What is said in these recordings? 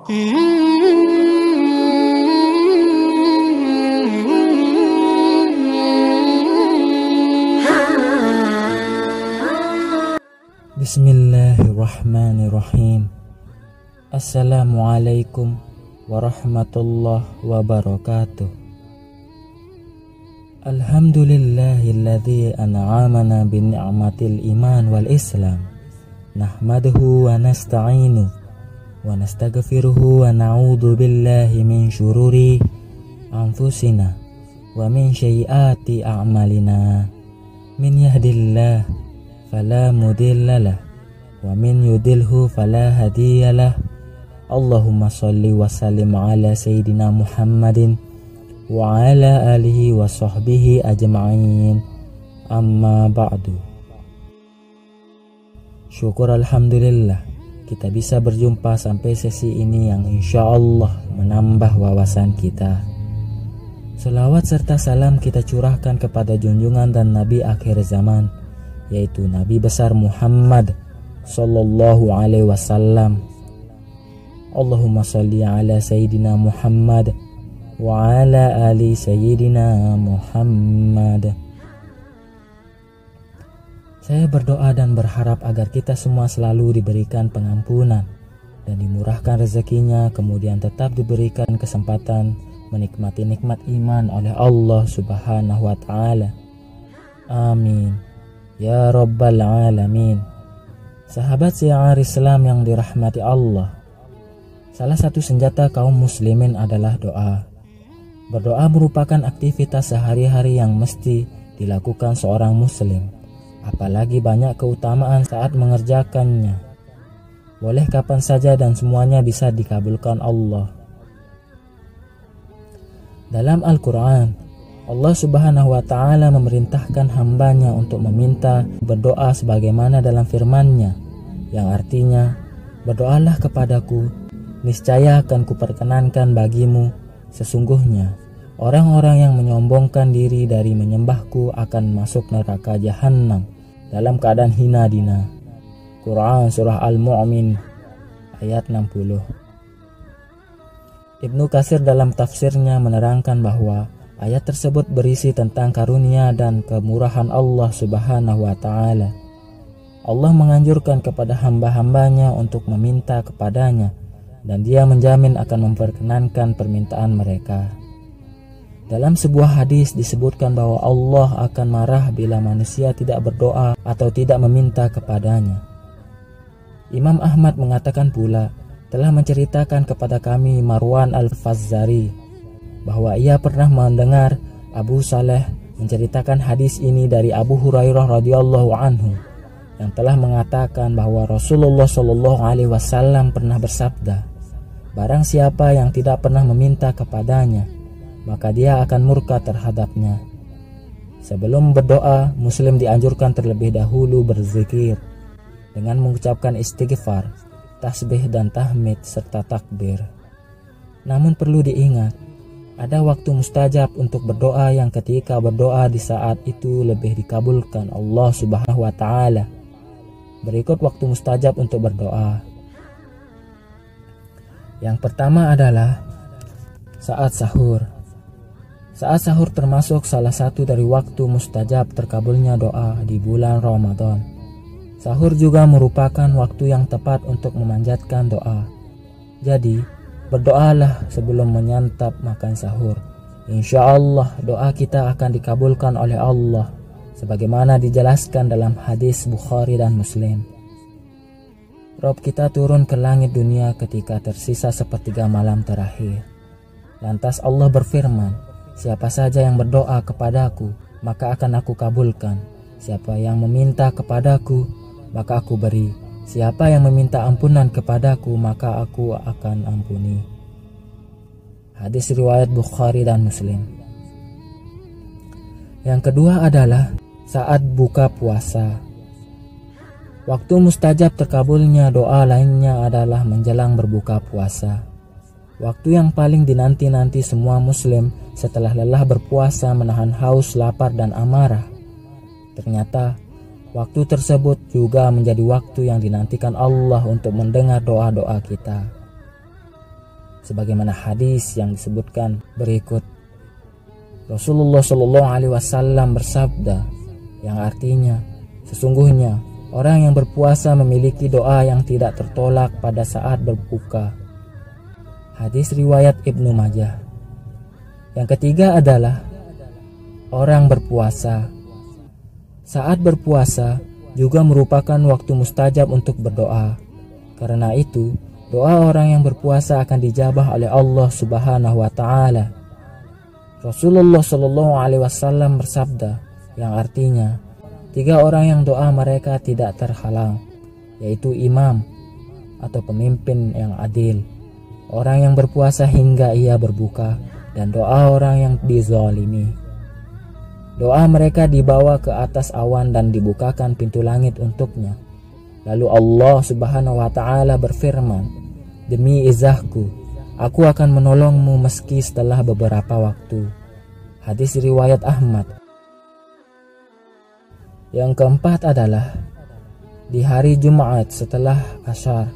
Bismillahirrahmanirrahim. Assalamualaikum warahmatullahi wabarakatuh. Alhamdulillahilladzi an'amana bini'matil iman wal islam. Nahmaduhu wa nasta'inu wa nastaghfiruhu wa na'udzu billahi min syururi anfusina wa min sayyiati a'malina. Min yahdillah fala mudhillalah wa min yudilhu fala hadiyalah. Allahumma salli wa sallim ala sayyidina Muhammadin wa ala alihi wa sahbihi ajma'in. Amma ba'du. Syukur alhamdulillah kita bisa berjumpa sampai sesi ini yang insya Allah menambah wawasan kita. Selawat serta salam kita curahkan kepada junjungan dan Nabi akhir zaman, yaitu Nabi besar Muhammad sallallahu alaihi wasallam. Allahumma salli ala sayyidina Muhammad wa ala ali sayyidina Muhammad. Saya berdoa dan berharap agar kita semua selalu diberikan pengampunan dan dimurahkan rezekinya, kemudian tetap diberikan kesempatan menikmati nikmat iman oleh Allah Subhanahu wa taala. Amin ya rabbal alamin. Sahabat syiar Islam yang dirahmati Allah, salah satu senjata kaum muslimin adalah doa. Berdoa merupakan aktivitas sehari-hari yang mesti dilakukan seorang muslim, apalagi banyak keutamaan saat mengerjakannya. Boleh kapan saja dan semuanya bisa dikabulkan Allah. Dalam Al-Quran, Allah Subhanahu wa ta'ala memerintahkan hambanya untuk meminta berdoa sebagaimana dalam firman-Nya, yang artinya, berdoalah kepadaku, niscaya akan kuperkenankan bagimu. Sesungguhnya orang-orang yang menyombongkan diri dari menyembahku akan masuk neraka jahanam dalam keadaan hina dina. Quran Surah Al-Mu'min ayat 60. Ibnu Katsir dalam tafsirnya menerangkan bahwa ayat tersebut berisi tentang karunia dan kemurahan Allah Subhanahu wa ta'ala. Allah menganjurkan kepada hamba-hambanya untuk meminta kepadanya, dan Dia menjamin akan memperkenankan permintaan mereka. Dalam sebuah hadis disebutkan bahwa Allah akan marah bila manusia tidak berdoa atau tidak meminta kepadanya. Imam Ahmad mengatakan pula, telah menceritakan kepada kami Marwan Al-Fazzari bahwa ia pernah mendengar Abu Saleh menceritakan hadis ini dari Abu Hurairah radhiyallahu anhu, yang telah mengatakan bahwa Rasulullah shallallahu alaihi wasallam pernah bersabda, barang siapa yang tidak pernah meminta kepadanya, maka dia akan murka terhadapnya. Sebelum berdoa, muslim dianjurkan terlebih dahulu berzikir dengan mengucapkan istighfar, tasbih dan tahmid serta takbir. Namun perlu diingat, ada waktu mustajab untuk berdoa yang ketika berdoa di saat itu lebih dikabulkan Allah Subhanahu wa ta'ala. Berikut waktu mustajab untuk berdoa. Yang pertama adalah saat sahur. Saat sahur termasuk salah satu dari waktu mustajab terkabulnya doa di bulan Ramadan. Sahur juga merupakan waktu yang tepat untuk memanjatkan doa. Jadi, berdoalah sebelum menyantap makan sahur. Insya Allah doa kita akan dikabulkan oleh Allah, sebagaimana dijelaskan dalam hadis Bukhari dan Muslim. Rob kita turun ke langit dunia ketika tersisa sepertiga malam terakhir. Lantas Allah berfirman, siapa saja yang berdoa kepadaku, maka akan aku kabulkan. Siapa yang meminta kepadaku, maka aku beri. Siapa yang meminta ampunan kepadaku, maka aku akan ampuni. Hadis riwayat Bukhari dan Muslim. Yang kedua adalah saat buka puasa. Waktu mustajab terkabulnya doa lainnya adalah menjelang berbuka puasa. Waktu yang paling dinanti-nanti semua muslim setelah lelah berpuasa menahan haus, lapar dan amarah. Ternyata waktu tersebut juga menjadi waktu yang dinantikan Allah untuk mendengar doa-doa kita. sebagaimana hadis yang disebutkan berikut. Rasulullah Shallallahu Alaihi Wasallam bersabda, yang artinya, sesungguhnya orang yang berpuasa memiliki doa yang tidak tertolak pada saat berbuka. Hadis riwayat Ibnu Majah. Yang ketiga adalah orang berpuasa. Saat berpuasa juga merupakan waktu mustajab untuk berdoa. Karena itu, doa orang yang berpuasa akan dijabah oleh Allah Subhanahu wa taala. Rasulullah Shallallahu Alaihi Wasallam bersabda, yang artinya 3 orang yang doa mereka tidak terhalang, yaitu imam atau pemimpin yang adil, orang yang berpuasa hingga ia berbuka, dan doa orang yang dizalimi. Doa mereka dibawa ke atas awan dan dibukakan pintu langit untuknya. Lalu Allah Subhanahu wa taala berfirman, demi izahku, aku akan menolongmu meski setelah beberapa waktu. Hadis riwayat Ahmad. Yang keempat adalah di hari Jumat setelah Asar.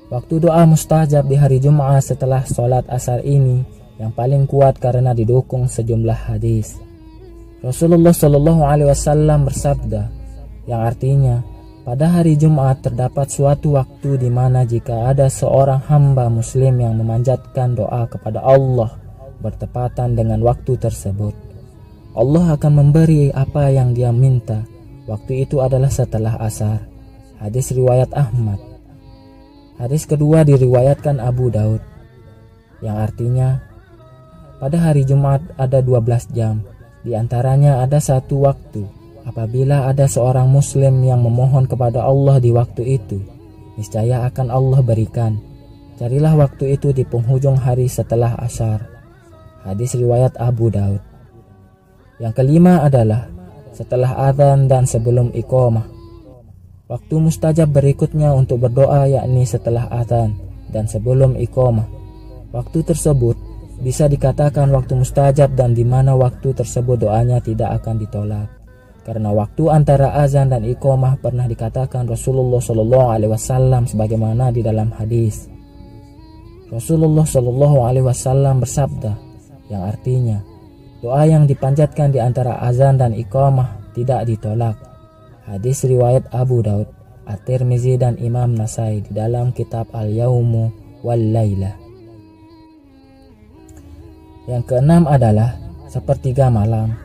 Waktu doa mustajab di hari Jumat setelah sholat Asar ini yang paling kuat karena didukung sejumlah hadis. Rasulullah Shallallahu Alaihi Wasallam bersabda, yang artinya pada hari Jumat terdapat suatu waktu di mana jika ada seorang hamba muslim yang memanjatkan doa kepada Allah bertepatan dengan waktu tersebut, Allah akan memberi apa yang dia minta. Waktu itu adalah setelah asar. Hadis riwayat Ahmad. Hadis kedua diriwayatkan Abu Daud, yang artinya pada hari Jumat ada 12 jam. Di antaranya ada satu waktu apabila ada seorang muslim yang memohon kepada Allah di waktu itu, niscaya akan Allah berikan. Carilah waktu itu di penghujung hari setelah asar. Hadis riwayat Abu Daud. Yang kelima adalah setelah adzan dan sebelum iqamah. Waktu mustajab berikutnya untuk berdoa yakni setelah adzan dan sebelum iqamah. Waktu tersebut bisa dikatakan waktu mustajab dan di mana waktu tersebut doanya tidak akan ditolak. Karena waktu antara azan dan iqamah pernah dikatakan Rasulullah Shallallahu Alaihi Wasallam sebagaimana di dalam hadis. Rasulullah Shallallahu Alaihi Wasallam bersabda, yang artinya doa yang dipanjatkan di antara azan dan iqamah tidak ditolak. Hadis riwayat Abu Daud, At-Tirmizi dan Imam Nasai di dalam kitab Al-Yaumu wal-Laila. Yang keenam adalah sepertiga malam.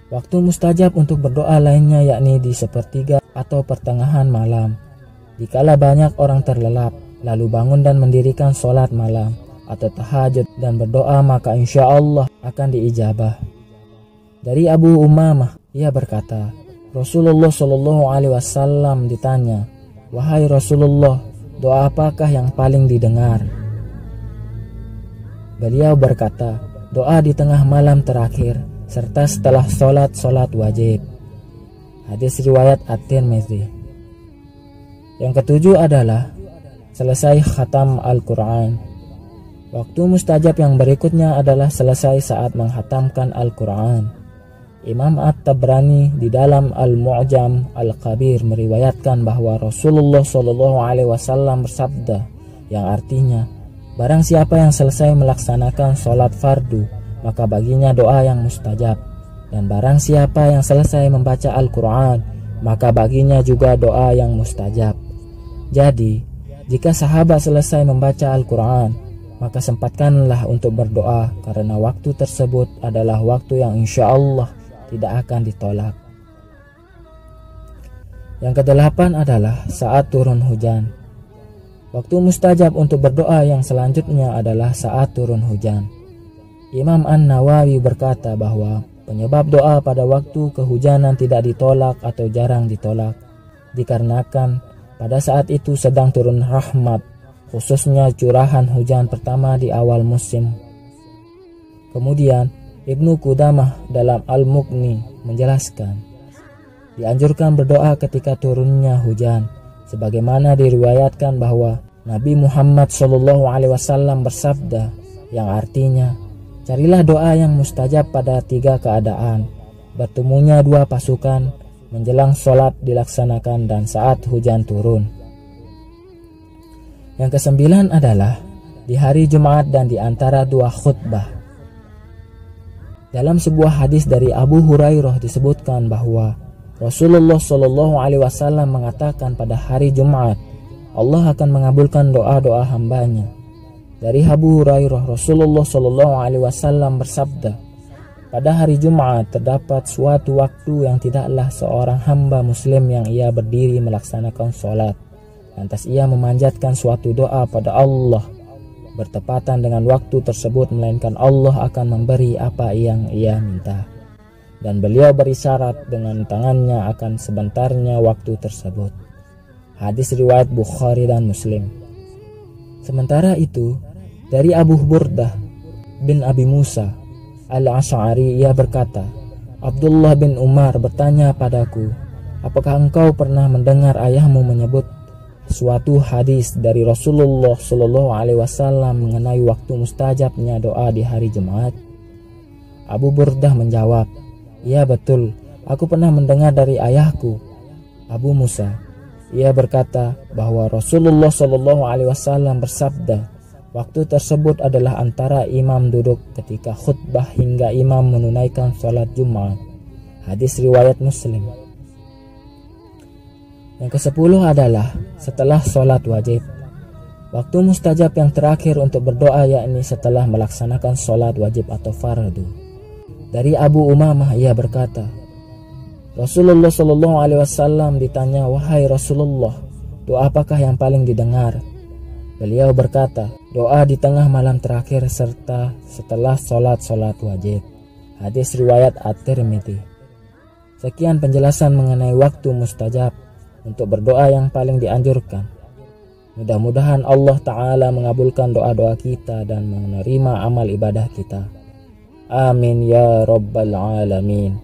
Waktu mustajab untuk berdoa lainnya yakni di sepertiga atau pertengahan malam. Dikala banyak orang terlelap, lalu bangun dan mendirikan sholat malam atau tahajud dan berdoa, maka insya Allah akan diijabah. Dari Abu Umamah, ia berkata, Rasulullah Shallallahu Alaihi Wasallam ditanya, wahai Rasulullah, doa apakah yang paling didengar? Beliau berkata, doa di tengah malam terakhir serta setelah sholat wajib. Hadis riwayat At-Tirmizi. Yang ketujuh adalah selesai khatam Al-Quran. Waktu mustajab yang berikutnya adalah selesai saat menghatamkan Al-Quran. Imam At-Tabrani di dalam Al-Mu'jam Al-Kabir meriwayatkan bahwa Rasulullah Shallallahu Alaihi Wasallam bersabda, yang artinya, barang siapa yang selesai melaksanakan sholat fardu, maka baginya doa yang mustajab. Dan barang siapa yang selesai membaca Al-Quran, maka baginya juga doa yang mustajab. Jadi, jika sahabat selesai membaca Al-Quran, maka sempatkanlah untuk berdoa karena waktu tersebut adalah waktu yang insya Allah tidak akan ditolak. Yang kedelapan adalah saat turun hujan. Waktu mustajab untuk berdoa yang selanjutnya adalah saat turun hujan. Imam An-Nawawi berkata bahwa penyebab doa pada waktu kehujanan tidak ditolak atau jarang ditolak dikarenakan pada saat itu sedang turun rahmat, khususnya curahan hujan pertama di awal musim. Kemudian Ibnu Qudamah dalam Al-Mughni menjelaskan, dianjurkan berdoa ketika turunnya hujan, sebagaimana diriwayatkan bahwa Nabi Muhammad SAW bersabda, yang artinya, carilah doa yang mustajab pada 3 keadaan: bertemunya 2 pasukan, menjelang sholat dilaksanakan, dan saat hujan turun. Yang kesembilan adalah di hari Jumat dan di antara dua khutbah. Dalam sebuah hadis dari Abu Hurairah disebutkan bahwa Rasulullah Shallallahu Alaihi Wasallam mengatakan pada hari Jumat Allah akan mengabulkan doa-doa hambanya. Dari Abu Hurairah, Rasulullah Shallallahu Alaihi Wasallam bersabda, pada hari Jumat terdapat suatu waktu yang tidaklah seorang hamba muslim yang ia berdiri melaksanakan sholat, lantas ia memanjatkan suatu doa pada Allah bertepatan dengan waktu tersebut, melainkan Allah akan memberi apa yang ia minta. Dan beliau berisyarat dengan tangannya akan sebentarnya waktu tersebut. Hadis riwayat Bukhari dan Muslim. Sementara itu, dari Abu Burdah bin Abi Musa Al-Asy'ari, ia berkata, Abdullah bin Umar bertanya padaku, apakah engkau pernah mendengar ayahmu menyebut suatu hadis dari Rasulullah Shallallahu Alaihi Wasallam mengenai waktu mustajabnya doa di hari Jumat? Abu Burdah menjawab, iya betul, aku pernah mendengar dari ayahku, Abu Musa. Ia berkata bahwa Rasulullah Shallallahu Alaihi Wasallam bersabda, waktu tersebut adalah antara imam duduk ketika khutbah hingga imam menunaikan sholat Jumat. Hadis riwayat Muslim. Yang ke-10 adalah setelah sholat wajib. Waktu mustajab yang terakhir untuk berdoa yakni setelah melaksanakan sholat wajib atau fardu. Dari Abu Umamah ia berkata, Rasulullah Shallallahu Alaihi Wasallam ditanya, wahai Rasulullah, doa apakah yang paling didengar? Beliau berkata, doa di tengah malam terakhir serta setelah sholat wajib. Hadis riwayat At-Tirmidzi. Sekian penjelasan mengenai waktu mustajab untuk berdoa yang paling dianjurkan. Mudah-mudahan Allah Ta'ala mengabulkan doa-doa kita dan menerima amal ibadah kita. Amin ya Rabbal Alamin.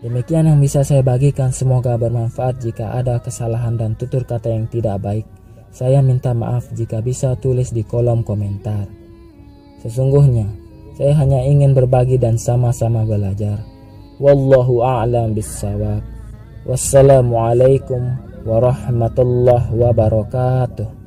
Demikian yang bisa saya bagikan, semoga bermanfaat. Jika ada kesalahan dan tutur kata yang tidak baik, saya minta maaf. Jika bisa tulis di kolom komentar. Sesungguhnya saya hanya ingin berbagi dan sama-sama belajar. Wallahu a'lam bissawab. Wassalamualaikum warahmatullahi wabarakatuh.